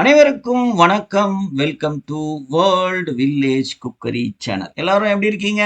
அனைவருக்கும் வணக்கம். Welcome to world village cookery channel. எல்லாரும் எப்படி இருக்கீங்க?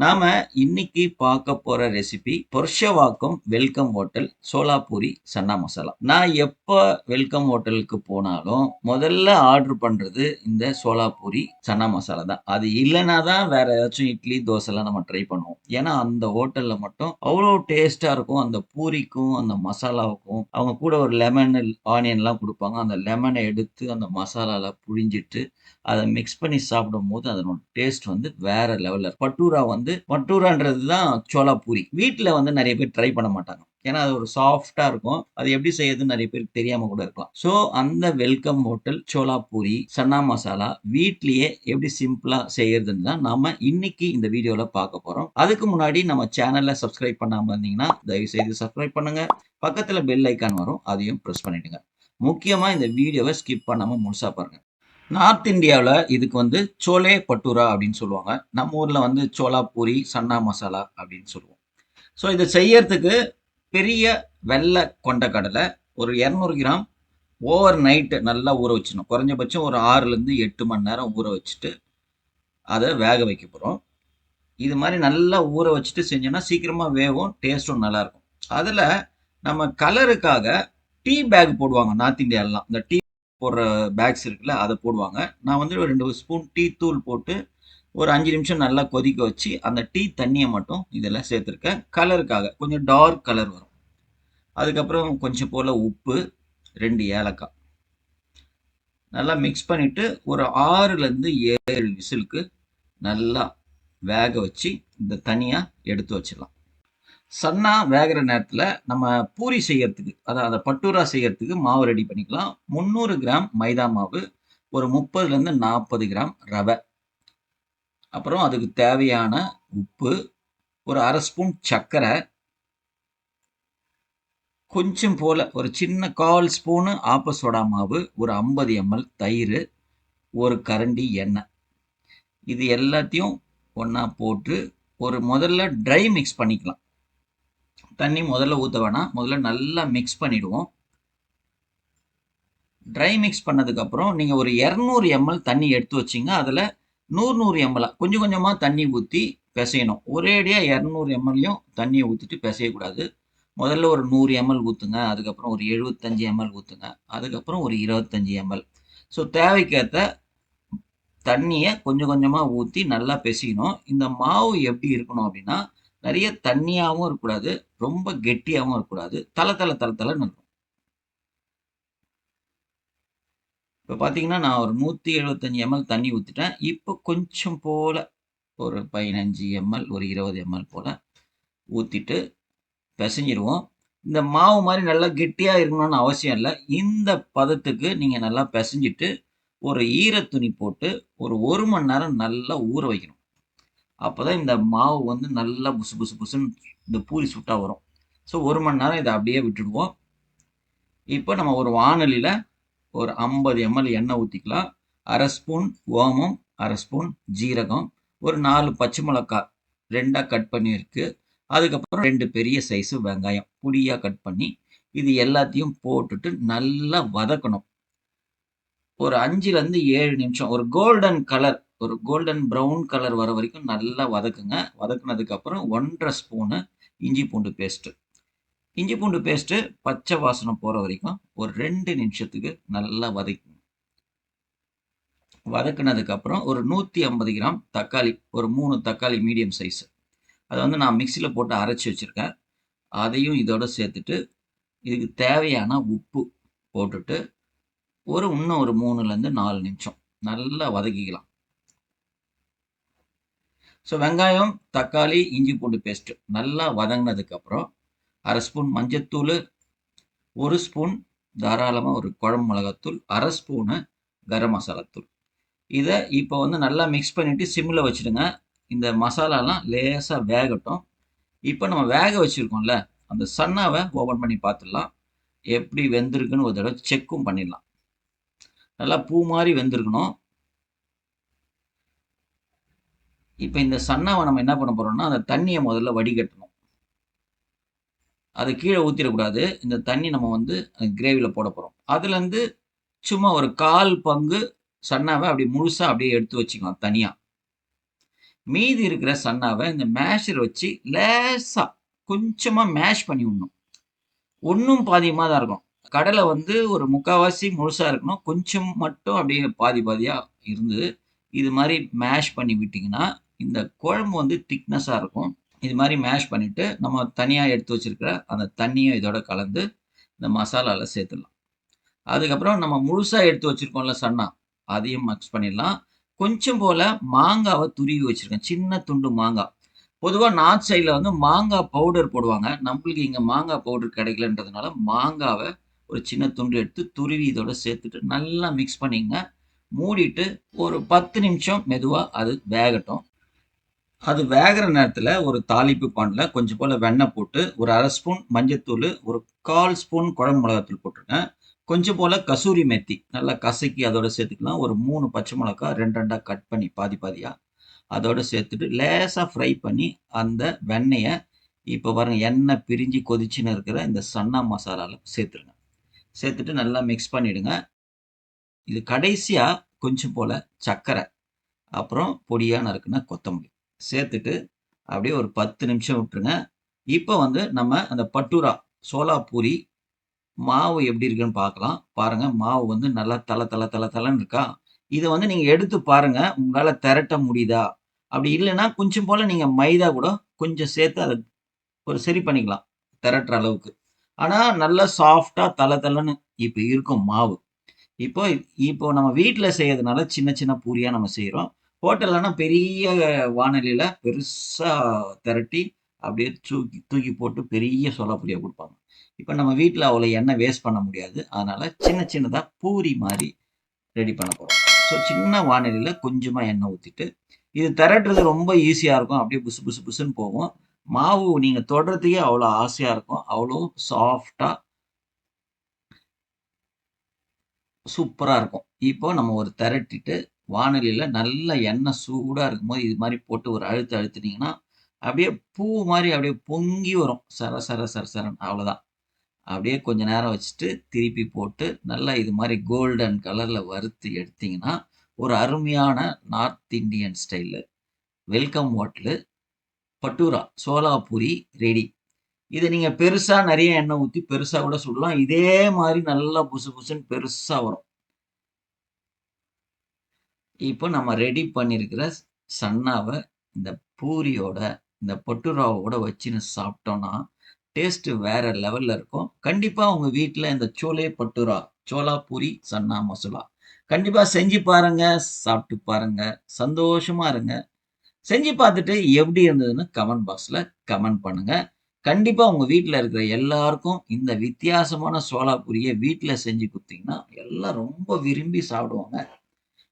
நாம இன்னைக்கு பார்க்க போற recipe Purasawalkam welcome hotel chola puri chana masala. நான் எப்ப வெல்கம் ஹோட்டலுக்கு போனாலும் முதல்ல ஆர்டர் பண்றது இந்த சோலாபூரி சன்னா மசாலா தான். அது இல்லைன்னா தான் வேற ஏதாச்சும் இட்லி தோசைலாம் நம்ம ட்ரை பண்ணுவோம். ஏன்னா அந்த ஹோட்டல்ல மட்டும் அவ்வளோ டேஸ்டா இருக்கும். அந்த பூரிக்கும் அந்த மசாலாவுக்கும் அவங்க கூட ஒரு லெமன் ஆனியன்லாம் கொடுப்பாங்க. அந்த லெமனை எடுத்து அந்த மசாலால புழிஞ்சிட்டு அதை மிக்ஸ் பண்ணி சாப்பிடும்போது அதனோட டேஸ்ட் வந்து வேற லெவல்ல பட்டூரான்றது தான் சோலா பூரி. வீட்டில் வந்து நிறைய பேர் ட்ரை பண்ண மாட்டாங்க. ஏன்னா அது ஒரு சாஃப்டா இருக்கும். அது எப்படி செய்யறதுன்னு நிறைய பேருக்கு தெரியாம கூட இருக்கலாம். ஸோ அந்த வெல்கம் ஹோட்டல் சோலா பூரி சன்னா மசாலா வீட்லயே எப்படி சிம்பிளா செய்யறதுன்னு தான் நாம இன்னைக்கு இந்த வீடியோல பார்க்க போறோம். அதுக்கு முன்னாடி நம்ம சேனல்ல சப்ஸ்கிரைப் பண்ணாம இருந்தீங்கன்னா தயவு செய்து சப்ஸ்கிரைப் பண்ணுங்க. பக்கத்துல பெல் ஐக்கான் வரும், அதையும் பிரஸ் பண்ணிடுங்க. முக்கியமா இந்த வீடியோவை ஸ்கிப் பண்ணாம முழுசா பாருங்க. நார்த் இந்தியாவில் இதுக்கு வந்து சோலே பட்டூரா அப்படின்னு சொல்லுவாங்க. நம்ம ஊர்ல வந்து சோலா பூரி சன்னா மசாலா அப்படின்னு சொல்லுவோம். ஸோ இதை செய்யறதுக்கு பெரிய வெள்ளை கொண்டக்கடலை ஒரு 200 கிராம் ஓவர் நைட்டு நல்லா ஊற வச்சிடணும். குறைஞ்சபட்சம் ஒரு 6லேருந்து 8 மணி நேரம் ஊற வச்சுட்டு அதை வேக வைக்க போகிறோம். இது மாதிரி நல்லா ஊற வச்சுட்டு செஞ்சோன்னா சீக்கிரமா வேகும், டேஸ்ட்டும் நல்லா இருக்கும். அதில் நம்ம கலருக்காக டீ பேக் போடுவாங்க நார்த் இந்தியாலாம். இந்த டீ போடுற பேக்ஸ் இருக்குல்ல, அதை போடுவாங்க. நான் வந்து ஒரு 2 ஸ்பூன் டீ தூள் போட்டு ஒரு 5 நிமிஷம் நல்லா கொதிக்க வச்சு அந்த டீ தண்ணியை மட்டும் இதில் சேர்த்துருக்கேன். கலருக்காக கொஞ்சம் டார்க் கலர் வரும். அதுக்கப்புறம் கொஞ்சம் போல் உப்பு, 2 ஏலக்காய் நல்லா மிக்ஸ் பண்ணிட்டு ஒரு 6லேருந்து 7 விசிலுக்கு நல்லா வேக வச்சு இந்த தனியாக எடுத்து வச்சிடலாம். சன்னா வேகிற நேரத்தில் நம்ம பூரி செய்யறதுக்கு, அதாவது பட்டூரா செய்யறதுக்கு மாவு ரெடி பண்ணிக்கலாம். 300 கிராம் மைதா மாவு, ஒரு 30லேருந்து 40 கிராம் ரவை, அப்புறம் அதுக்கு தேவையான உப்பு, ஒரு 1/2 ஸ்பூன் சர்க்கரை, கொஞ்சம் போல ஒரு சின்ன 1/4 ஸ்பூனு ஆப்ப சோடா மாவு, ஒரு 50 ml தயிர், ஒரு கரண்டி எண்ணெய். இது எல்லாத்தையும் ஒன்றா போட்டு முதல்ல ட்ரை மிக்ஸ் பண்ணிக்கலாம். தண்ணி முதல்ல ஊற்ற வேணாம், முதல்ல நல்லா மிக்ஸ் பண்ணிடுவோம். ட்ரை மிக்ஸ் பண்ணதுக்கப்புறம் நீங்கள் ஒரு 200 ml தண்ணி எடுத்து வச்சிங்க. அதில் 100 ml கொஞ்சம் கொஞ்சமாக தண்ணி ஊற்றி பிசையணும். ஒரேடியாக 200 mlயும் தண்ணியை ஊற்றிட்டு பிசையக்கூடாது. முதல்ல ஒரு 100 ml ஊற்றுங்க, அதுக்கப்புறம் ஒரு 75 ml ஊற்றுங்க, அதுக்கப்புறம் ஒரு 25 ml. ஸோ தேவைக்கேற்ற தண்ணியை கொஞ்சம் கொஞ்சமாக ஊற்றி நல்லா பிசையணும். இந்த மாவு எப்படி இருக்கணும் அப்படின்னா, நிறைய தண்ணியாகவும் இருக்கக்கூடாது, ரொம்ப கெட்டியாகவும் இருக்கக்கூடாது, தலை தலை தலை தலைன்னு இருக்கும். இப்போ பார்த்தீங்கன்னா நான் ஒரு 175 ml தண்ணி ஊற்றிட்டேன். இப்போ கொஞ்சம் போல ஒரு 15 ml, ஒரு 20 ml போல ஊற்றிட்டு பிசைஞ்சிருவோம். இந்த மாவு மாதிரி நல்லா கெட்டியாக இருக்கணும்னு அவசியம் இல்லை. இந்த பதத்துக்கு நீங்கள் நல்லா பிசைஞ்சிட்டு ஒரு ஈரத்துணி போட்டு ஒரு 1 மணி நேரம் நல்லா ஊற வைக்கணும். அப்போ தான் இந்த மாவு வந்து நல்லா புசு புசு புசுன்னு இந்த பூரி சுட்டா வரும். ஸோ 1 மணி நேரம் இதை அப்படியே விட்டுடுவோம். இப்போ நம்ம ஒரு வாணலியில் ஒரு 50 ml எண்ணெய் ஊற்றிக்கலாம். 1/2 ஸ்பூன் ஓமம், 1/2 ஸ்பூன் ஜீரகம், ஒரு 4 பச்சை மிளகாய் 2ஆ கட் பண்ணியிருக்கு. அதுக்கப்புறம் 2 பெரிய சைஸு வெங்காயம் பொடியாக கட் பண்ணி இது எல்லாத்தையும் போட்டுட்டு நல்லா வதக்கணும். ஒரு 5லேருந்து 7 நிமிஷம் ஒரு கோல்டன் ப்ரௌன் கலர் வர வரைக்கும் நல்லா வதக்குங்க. வதக்குனதுக்கப்புறம் 1½ ஸ்பூனு இஞ்சி பூண்டு பேஸ்ட்டு. இஞ்சி பூண்டு பேஸ்ட்டு பச்சை வாசனை போகிற வரைக்கும் ஒரு 2 நிமிஷத்துக்கு நல்லா வதக்குங்க. வதக்குனதுக்கப்புறம் ஒரு 150 கிராம் தக்காளி, ஒரு 3 தக்காளி மீடியம் சைஸ், அதை வந்து நான் மிக்சியில் போட்டு அரைச்சி வச்சுருக்கேன். அதையும் இதோட சேர்த்துட்டு இதுக்கு தேவையான உப்பு போட்டுட்டு இன்னும் ஒரு 3லேருந்து 4 நிமிஷம் நல்லா வதக்கிக்கலாம். ஸோ வெங்காயம், தக்காளி, இஞ்சி பூண்டு பேஸ்ட்டு நல்லா வதங்கினதுக்கப்புறம் 1/2 ஸ்பூன் மஞ்சத்தூள், 1 ஸ்பூன் தாராளமாக ஒரு குழம்பு மிளகாத்தூள், 1/2 ஸ்பூனு கரம் மசாலா தூள். இதை இப்போ வந்து நல்லா மிக்ஸ் பண்ணிவிட்டு சிம்மில் வச்சுடுங்க. இந்த மசாலாலாம் லேசாக வேகட்டும். இப்போ நம்ம வேக வச்சுருக்கோம்ல, அந்த சன்னாவை ஓப்பன் பண்ணி பார்த்துடலாம். எப்படி வெந்திருக்குன்னு ஒரு தடவை செக்கும் பண்ணிடலாம். நல்லா பூ மாதிரி வெந்திருக்கணும். இப்போ இந்த சன்னாவை நம்ம என்ன பண்ண போகிறோம்னா, அந்த தண்ணியை முதல்ல வடிகட்டணும். அது கீழே ஊற்றிடக்கூடாது. இந்த தண்ணி நம்ம வந்து கிரேவியில் போட போகிறோம். அதுலேருந்து சும்மா ஒரு 1/4 பங்கு சன்னாவ அப்படி முழுசா அப்படியே எடுத்து வச்சுக்கலாம் தனியா. மீதி இருக்கிற சன்னாவ இந்த மேஷர் வச்சு லேசா கொஞ்சமா மேஷ் பண்ணி விடணும். ஒண்ணும் பாதியுமா தான் இருக்கும். கடலை வந்து ஒரு 3/4வாசி முழுசா இருக்கணும். கொஞ்சம் மட்டும் அப்படியே பாதி பாதியா இருந்து, இது மாரி மேஷ் பண்ணி விட்டீங்கன்னா, இந்த குழம்பு வந்து திக்னஸா இருக்கும். இது மாரி மேஷ் பண்ணிட்டு, நம்ம தனியா எடுத்து வச்சிருக்கிற அந்த தண்ணியும் இதோட கலந்து, இந்த மசாலால சேர்த்துடலாம். அதுக்கப்புறம் நம்ம முழுசா எடுத்து வச்சிருக்கோம்ல சன்னா, அதையும் மிக்ஸ் பண்ணிடலாம். கொஞ்சம் போல மாங்காவ துருவி வச்சிருக்கேன். சின்ன துண்டு மாங்கா. பொதுவா நார்த் சைட்ல வந்து மாங்கா பவுடர் போடுவாங்க. நம்மளுக்கு இங்க மாங்கா பவுடர் கிடைக்கலன்றதுனால, மாங்காவ ஒரு சின்ன துண்டு எடுத்து துருவி இதோட சேர்த்துட்டு நல்லா மிக்ஸ் பண்ணிக்கங்க. மூடிட்டு ஒரு 10 நிமிஷம் மெதுவா அது வேகட்டும். அது வேகுற நேரத்துல ஒரு தாளிப்பு பான்ல கொஞ்சம் போல வெண்ணெய் போட்டு, ஒரு 1/2 ஸ்பூன் மஞ்சத்தூளு, ஒரு 1/4 ஸ்பூன் குழம்பு மிளகாத்தூள் போட்டுருங்க. கொஞ்சம் போல கசூரி மேத்தி நல்லா கசக்கி அதோட சேர்த்துக்கலாம். ஒரு 3 பச்சை மிளகா 2, 2ஆ கட் பண்ணி பாதி பாதியா அதோட சேர்த்துட்டு லேசா ஃப்ரை பண்ணி அந்த வெண்ணெய இப்போ பாருங்க எண்ணெய் பிரிஞ்சு கொதிச்சுன்னு இருக்கிற இந்த சன்னா மசாலால சேர்த்துருங்க. சேர்த்துட்டு நல்லா மிக்ஸ் பண்ணிடுங்க. இது கடைசியா கொஞ்சம் போல சர்க்கரை, அப்புறம் பொடியா நறுக்குன கொத்தமல்லி சேர்த்துட்டு அப்படியே ஒரு 10 நிமிஷம் விட்டுருங்க. இப்போ வந்து நம்ம அந்த பட்டூரா, சோலா பூரி மாவு எப்படி இருக்குன்னு பார்க்கலாம். பாருங்க மாவு வந்து நல்லா தள தள தள தளன்னு இருக்கா? இத வந்து நீங்க எடுத்து பாருங்க. உங்களால திரட்ட முடியுதா? அப்படி இல்லன்னா, கொஞ்சம் போல நீங்க மைதா கூட கொஞ்சம் சேர்த்து அத ஒரு சரி பண்ணிக்கலாம். திரட்டுற அளவுக்கு. ஆனா, நல்லா சாஃப்ட்டா தள தளன்னு இப்ப இருக்கும் மாவு. இப்போ இப்போ நம்ம வீட்ல செய்யறதுனால சின்ன சின்ன பூரியா நம்ம செய்றோம். ஹோட்டல்லனா பெரிய வாணலில பெருசா திரட்டி, அப்படியே தூக்கி தூக்கி போட்டு பெரிய சோளா பூரியா குடுப்பாங்க. இப்ப நம்ம வீட்ல அவ்வளோ எண்ணெய் வேஸ்ட் பண்ண முடியாது. அதனால சின்ன சின்னதா பூரி மாரி ரெடி பண்ண போறோம். ஸோ சின்ன வாணலில கொஞ்சமா எண்ணெய் ஊத்திட்டு, இது திரட்டுறது ரொம்ப ஈஸியா இருக்கும். அப்படியே புசு புசு புசுன்னு போகும். மாவு நீங்க தொடுறதுக்கே அவ்வளோ ஆசையா இருக்கும். அவ்வளோ சாஃப்ட்டா சூப்பரா இருக்கும். இப்போ நம்ம ஒரு திரட்டிட்டு, வாணலில நல்ல எண்ணெய் சூடா இருக்கும்போது, இது மாரி போட்டு ஒரு அழுத்து அழுத்துனீங்கன்னா, அப்படியே பூ மாரி அப்படியே பொங்கி வரும். சர சர சர சரன்னு அவ்வளோதான். அப்படியே கொஞ்ச நேரம் வச்சுட்டு, திருப்பி போட்டு, நல்லா இது மாரி கோல்டன் கலர்ல வறுத்து எடுத்தீங்கன்னா, ஒரு அருமையான நார்த் இண்டியன் ஸ்டைல்ல வெல்கம் ஹோட்டலு பட்டூரா, சோலா பூரி ரெடி. இத நீங்க பெருசா நெறைய எண்ணெய் ஊத்தி பெருசா கூட சுடலாம். இதே மாரி நல்லா புசு புசுன்னு பெருசா வரும். இப்போ நம்ம ரெடி பண்ணியிருக்கிற சன்னாவ இந்த பூரியோட, இந்த பட்டூராவோட வச்சுன்னு சாப்பிட்டோம்னா, டேஸ்ட்டு வேற லெவல்ல இருக்கும். கண்டிப்பா உங்க வீட்ல இந்த சோலே பட்டூரா, சோலா பூரி, சன்னா மசாலா கண்டிப்பா செஞ்சு பாருங்க, சாப்பிட்டு பாருங்க, சந்தோஷமா இருங்க. செஞ்சு பார்த்துட்டு எப்படி இருந்ததுன்னு கமெண்ட் பாக்ஸ்ல கமெண்ட் பண்ணுங்க. கண்டிப்பா உங்க வீட்ல இருக்கிற எல்லாருக்கும் இந்த வித்தியாசமான சோளா பூரிய வீட்ல செஞ்சு குடுத்தீங்கன்னா, எல்லாம் ரொம்ப விரும்பி சாப்பிடுவாங்க.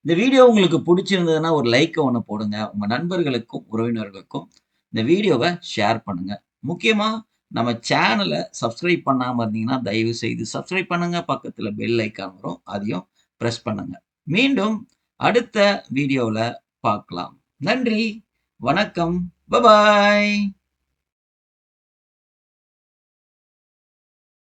இந்த வீடியோ உங்களுக்கு புடிச்சிருந்ததுன்னா, ஒரு லைக்க ஒண்ணு போடுங்க. உங்க நண்பர்களுக்கும், உறவினர்களுக்கும் இந்த வீடியோவ ஷேர் பண்ணுங்க. முக்கியமா நம்ம சேனல சப்ஸ்கிரைப் பண்ணாம இருந்தீங்கன்னா, தயவு செய்து சப்ஸ்கிரைப் பண்ணுங்க. பக்கத்துல பெல் ஐகான் வரும். அதையும் பிரஸ் பண்ணுங்க. மீண்டும் அடுத்த வீடியோல பார்க்கலாம். நன்றி. வணக்கம். பபாய்.